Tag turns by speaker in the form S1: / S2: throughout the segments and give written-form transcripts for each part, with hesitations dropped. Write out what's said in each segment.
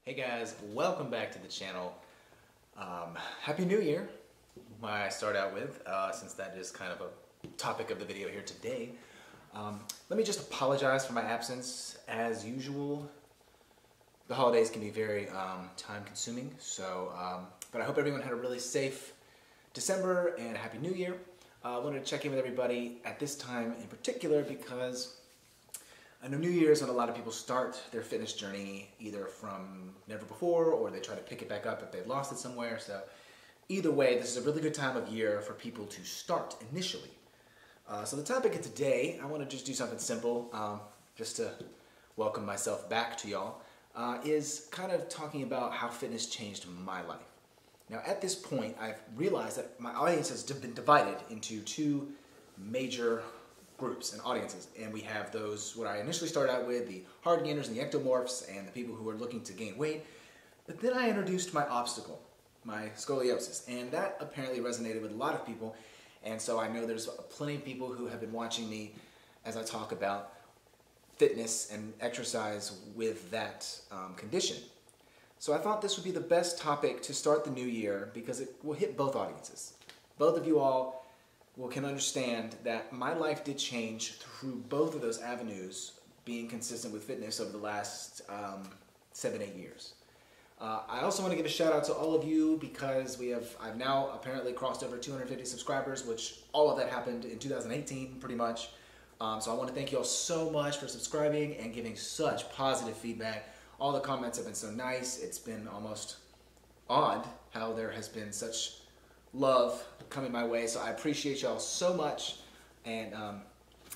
S1: Hey guys, welcome back to the channel. Happy New Year, I start out with, since that is kind of a topic of the video here today. Let me just apologize for my absence. As usual, the holidays can be very time consuming, but I hope everyone had a really safe December and a Happy New Year. I wanted to check in with everybody at this time in particular because I know New Year's when a lot of people start their fitness journey either from never before or they try to pick it back up if they've lost it somewhere. So either way, this is a really good time of year for people to start initially. So the topic of today, I want to just do something simple, just to welcome myself back to y'all, is kind of talking about how fitness changed my life. Now at this point, I've realized that my audience has been divided into two major groups and audiences, and we have those, what I initially started out with, the hard gainers and the ectomorphs and the people who are looking to gain weight. But then I introduced my obstacle, my scoliosis, and that apparently resonated with a lot of people. And so I know there's plenty of people who have been watching me as I talk about fitness and exercise with that condition. So I thought this would be the best topic to start the new year because it will hit both audiences. Both of you all can understand that my life did change through both of those avenues, being consistent with fitness over the last 7-8 years. I also want to give a shout out to all of you because I've now apparently crossed over 250 subscribers, which all of that happened in 2018 pretty much. So I want to thank you all so much for subscribing and giving such positive feedback. All the comments have been so nice. It's been almost odd how there has been such love coming my way, so I appreciate y'all so much, and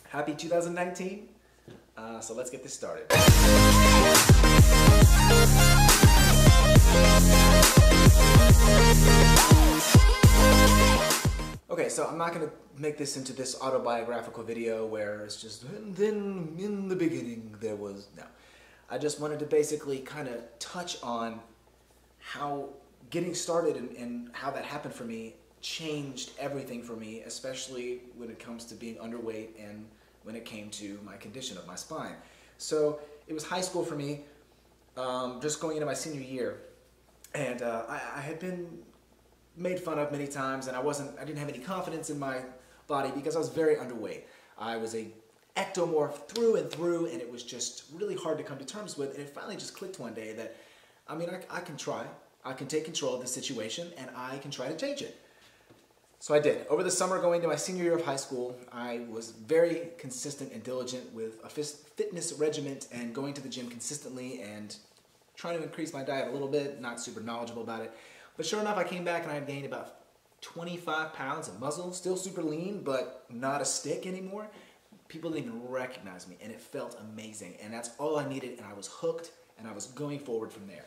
S1: happy 2019. So let's get this started. Okay, so I'm not going to make this into this autobiographical video where it's just, and then in the beginning there was, no. I just wanted to basically kind of touch on how getting started and how that happened for me changed everything for me, especially when it comes to being underweight and when it came to my condition of my spine. So it was high school for me, just going into my senior year, and I had been made fun of many times, and I didn't have any confidence in my body because I was very underweight. I was a ectomorph through and through, and it was just really hard to come to terms with, and it finally just clicked one day that, I mean, I can try. I can take control of the situation, and I can try to change it. So I did. Over the summer going to my senior year of high school, I was very consistent and diligent with a fitness regimen and going to the gym consistently and trying to increase my diet a little bit, not super knowledgeable about it. But sure enough, I came back and I had gained about 25 pounds of muscle, still super lean, but not a stick anymore. People didn't even recognize me, and it felt amazing. And that's all I needed, and I was hooked, and I was going forward from there.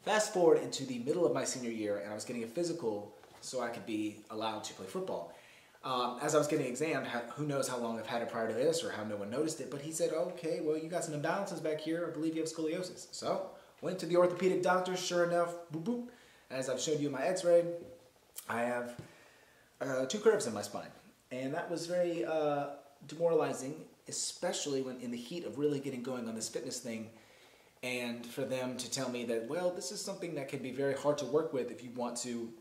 S1: Fast forward into the middle of my senior year, and I was getting a physical so I could be allowed to play football. As I was getting examined, who knows how long I've had it prior to this or how no one noticed it, but he said, okay, well, you got some imbalances back here. I believe you have scoliosis. So went to the orthopedic doctor. Sure enough, boop, boop. As I've showed you in my x-ray, I have 2 curves in my spine. And that was very demoralizing, especially when in the heat of really getting going on this fitness thing, and for them to tell me that, well, this is something that can be very hard to work with if you want to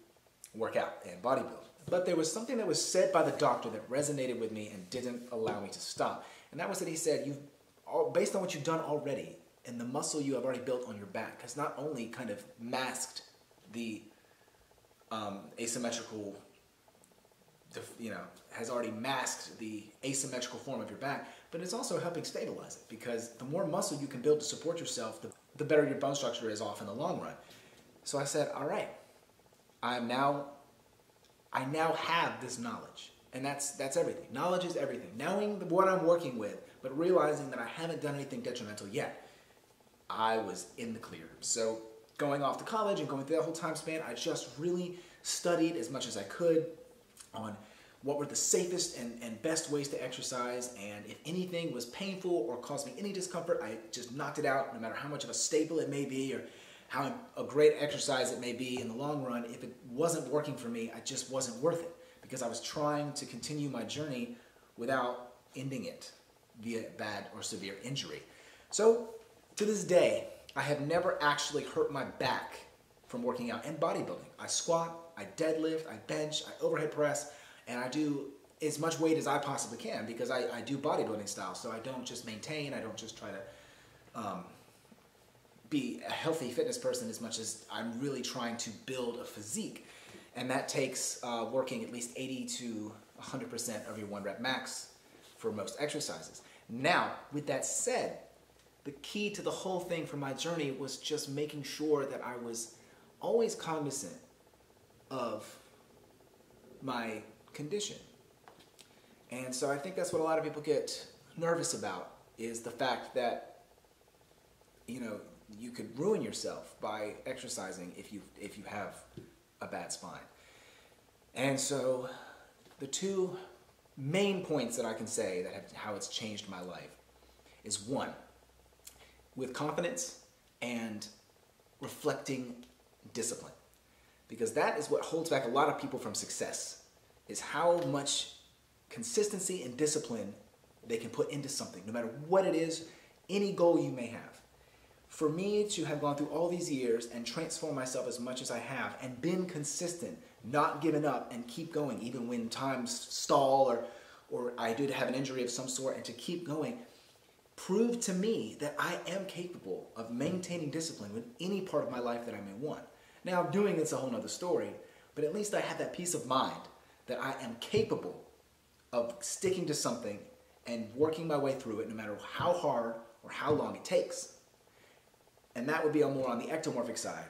S1: work out and bodybuild. But there was something that was said by the doctor that resonated with me and didn't allow me to stop. And that was that he said, based on what you've done already and the muscle you have already built on your back has not only kind of masked the asymmetrical, has already masked the asymmetrical form of your back, but it's also helping stabilize it, because the more muscle you can build to support yourself, the better your bone structure is off in the long run. So I said, all right, I now have this knowledge, and that's everything. Knowledge is everything. Knowing what I'm working with, but realizing that I haven't done anything detrimental yet, I was in the clear. So going off to college and going through that whole time span, I just really studied as much as I could on what were the safest and best ways to exercise, and if anything was painful or caused me any discomfort, I just knocked it out, no matter how much of a staple it may be or how a great exercise it may be in the long run. If it wasn't working for me, I just wasn't worth it, because I was trying to continue my journey without ending it via bad or severe injury. So to this day, I have never actually hurt my back from working out and bodybuilding. I squat, I deadlift, I bench, I overhead press, and I do as much weight as I possibly can because I do bodybuilding style. So I don't just maintain, I don't just try to be a healthy fitness person as much as I'm really trying to build a physique. And that takes working at least 80 to 100% of your 1 rep max for most exercises. Now, with that said, the key to the whole thing for my journey was just making sure that I was always cognizant of my condition. And so I think that's what a lot of people get nervous about, is the fact that, you know, you could ruin yourself by exercising if you have a bad spine. And so the two main points that I can say that have how it's changed my life is, one, with confidence and reflecting discipline. Because that is what holds back a lot of people from success, is how much consistency and discipline they can put into something, no matter what it is, any goal you may have. For me to have gone through all these years and transformed myself as much as I have and been consistent, not given up and keep going even when times stall or I did have an injury of some sort, and to keep going, proved to me that I am capable of maintaining discipline with any part of my life that I may want. Now, doing it's a whole nother story, but at least I have that peace of mind that I am capable of sticking to something and working my way through it no matter how hard or how long it takes. And that would be more on the ectomorphic side.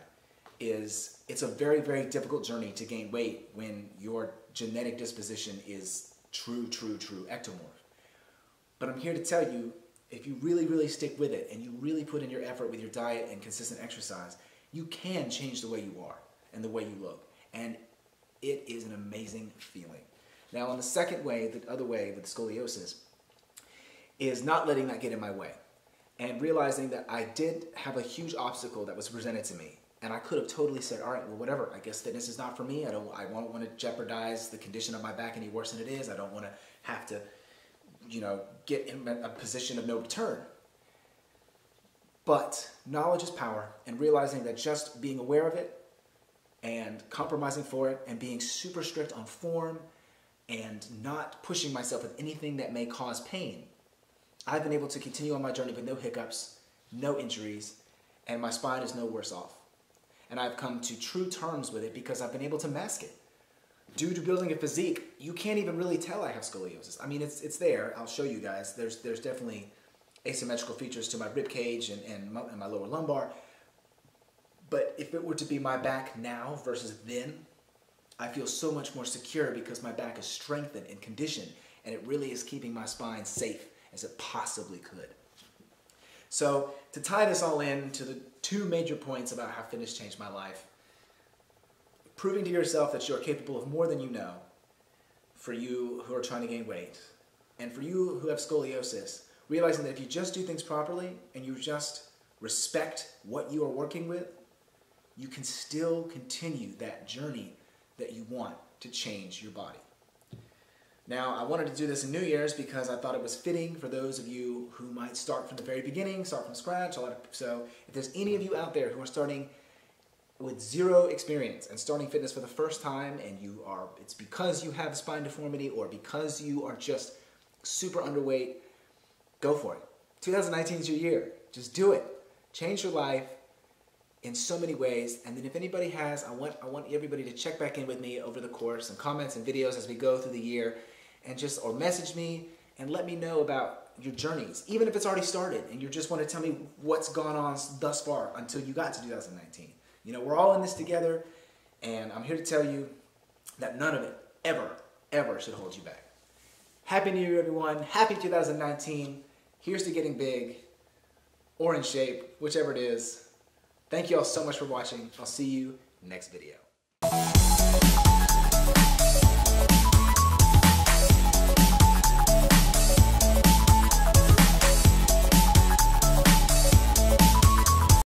S1: It's a very, very difficult journey to gain weight when your genetic disposition is true ectomorph. But I'm here to tell you, if you really, really stick with it and you really put in your effort with your diet and consistent exercise, you can change the way you are and the way you look. And it is an amazing feeling. Now, on the second way, the other way with scoliosis, is not letting that get in my way and realizing that I did have a huge obstacle that was presented to me. And I could have totally said, all right, well, whatever, I guess fitness is not for me. I don't want to jeopardize the condition of my back any worse than it is. I don't want to have to, you know, get in a position of no return. But knowledge is power, and realizing that just being aware of it and compromising for it and being super strict on form and not pushing myself with anything that may cause pain, I've been able to continue on my journey with no hiccups, no injuries, and my spine is no worse off. And I've come to true terms with it because I've been able to mask it. Due to building a physique, you can't even really tell I have scoliosis. I mean, it's there. I'll show you guys. There's definitely asymmetrical features to my rib cage and my lower lumbar. But if it were to be my back now versus then, I feel so much more secure because my back is strengthened and conditioned, and it really is keeping my spine safe as it possibly could. So to tie this all in to the two major points about how fitness changed my life, proving to yourself that you're capable of more than you know, for you who are trying to gain weight, and for you who have scoliosis, realizing that if you just do things properly and you just respect what you are working with, you can still continue that journey that you want to change your body. Now, I wanted to do this in New Year's because I thought it was fitting for those of you who might start from the very beginning, start from scratch. So if there's any of you out there who are starting with zero experience and starting fitness for the first time, and it's because you have spine deformity or because you are just super underweight, go for it. 2019 is your year. Just do it. Change your life in so many ways. And then if anybody has, I want everybody to check back in with me over the course and comments and videos as we go through the year, and or message me and let me know about your journeys, even if it's already started and you just want to tell me what's gone on thus far until you got to 2019. You know, we're all in this together, and I'm here to tell you that none of it ever should hold you back. Happy New Year, everyone. Happy 2019. Here's to getting big or in shape, whichever it is. Thank you all so much for watching. I'll see you next video.